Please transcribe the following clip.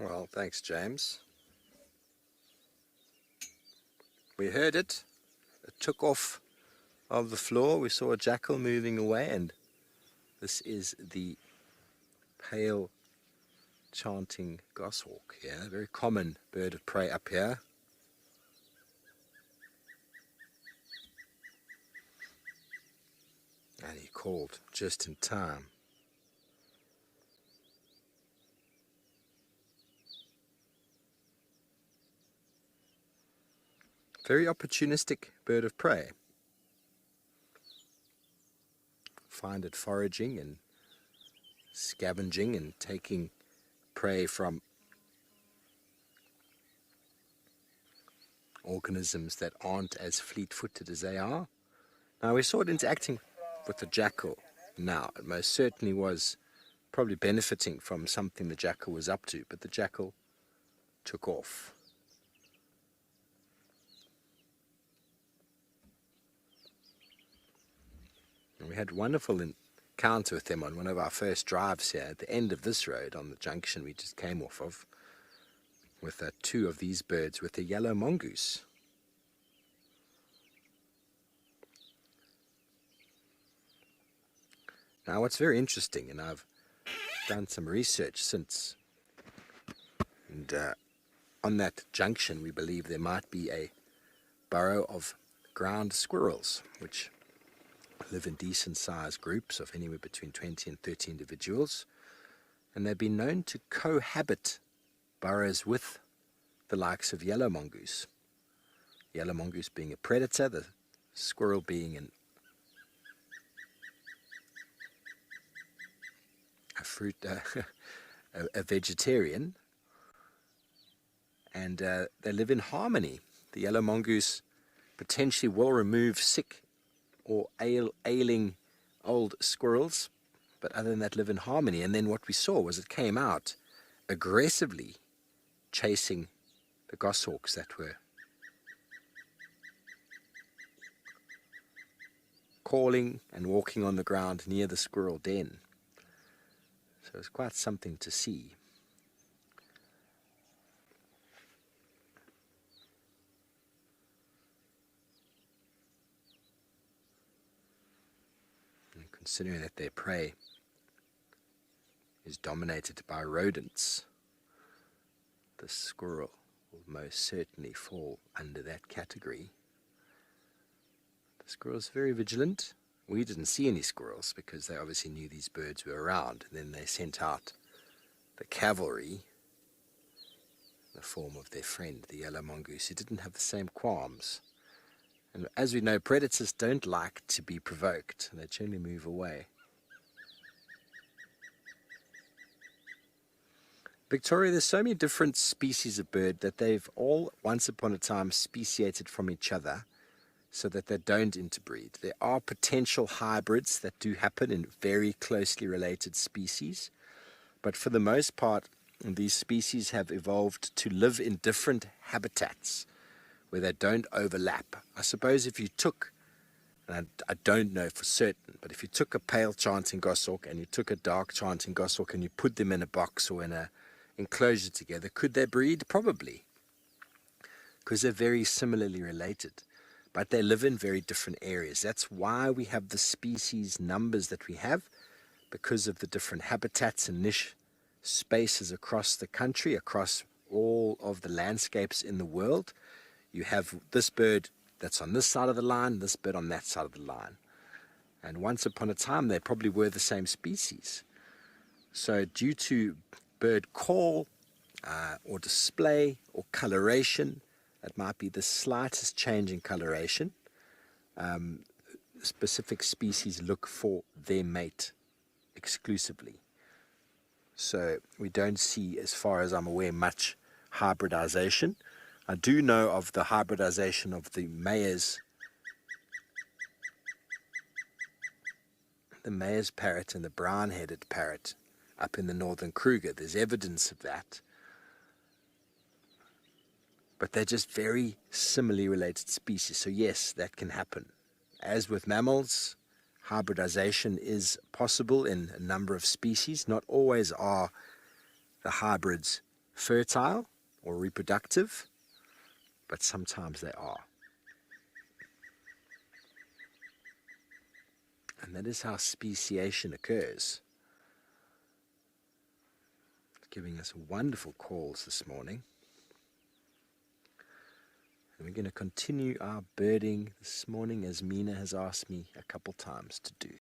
Well, thanks, James. We heard it. It took off of the floor. We saw a jackal moving away, and this is the pale chanting goshawk here, a very common bird of prey up here. And he called just in time. Very opportunistic bird of prey. Find it foraging and scavenging and taking prey from organisms that aren't as fleet-footed as they are. Now, we saw it interacting with the jackal. Now, it most certainly was probably benefiting from something the jackal was up to, but the jackal took off. And we had a wonderful encounter with them on one of our first drives here at the end of this road on the junction we just came off of, with two of these birds with a yellow mongoose. Now, what's very interesting, and I've done some research since, and on that junction we believe there might be a burrow of ground squirrels, which live in decent sized groups of anywhere between 20 and 30 individuals, and they've been known to cohabit burrows with the likes of yellow mongoose. Yellow mongoose being a predator, the squirrel being a vegetarian, and they live in harmony. The yellow mongoose potentially will remove sick or ailing old squirrels, but other than that live in harmony. And then what we saw was it came out aggressively chasing the goshawks that were calling and walking on the ground near the squirrel den. So it's quite something to see. And considering that their prey is dominated by rodents, the squirrel will most certainly fall under that category. The squirrel is very vigilant. We didn't see any squirrels because they obviously knew these birds were around. And then they sent out the cavalry in the form of their friend, the yellow mongoose, who didn't have the same qualms. And as we know, predators don't like to be provoked. They generally move away. Victoria, there's so many different species of bird that they've all once upon a time speciated from each other, so that they don't interbreed. There are potential hybrids that do happen in very closely related species, but for the most part, these species have evolved to live in different habitats where they don't overlap. I suppose if you took, and I don't know for certain, but if you took a pale chanting goshawk and you took a dark chanting goshawk and you put them in a box or in an enclosure together, could they breed? Probably, because they're very similarly related. But they live in very different areas. That's why we have the species numbers that we have, because of the different habitats and niche spaces across the country, across all of the landscapes in the world. You have this bird that's on this side of the line, this bird on that side of the line. And once upon a time, they probably were the same species. So due to bird call or display or coloration, it might be the slightest change in coloration, specific species look for their mate exclusively. So we don't see, as far as I'm aware, much hybridization. I do know of the hybridization of the mayor's parrot and the brown-headed parrot up in the northern Kruger. There's evidence of that. But they're just very similarly related species. So yes, that can happen. As with mammals, hybridization is possible in a number of species. Not always are the hybrids fertile or reproductive, but sometimes they are. And that is how speciation occurs. Giving us wonderful calls this morning. And we're going to continue our birding this morning as Mina has asked me a couple times to do.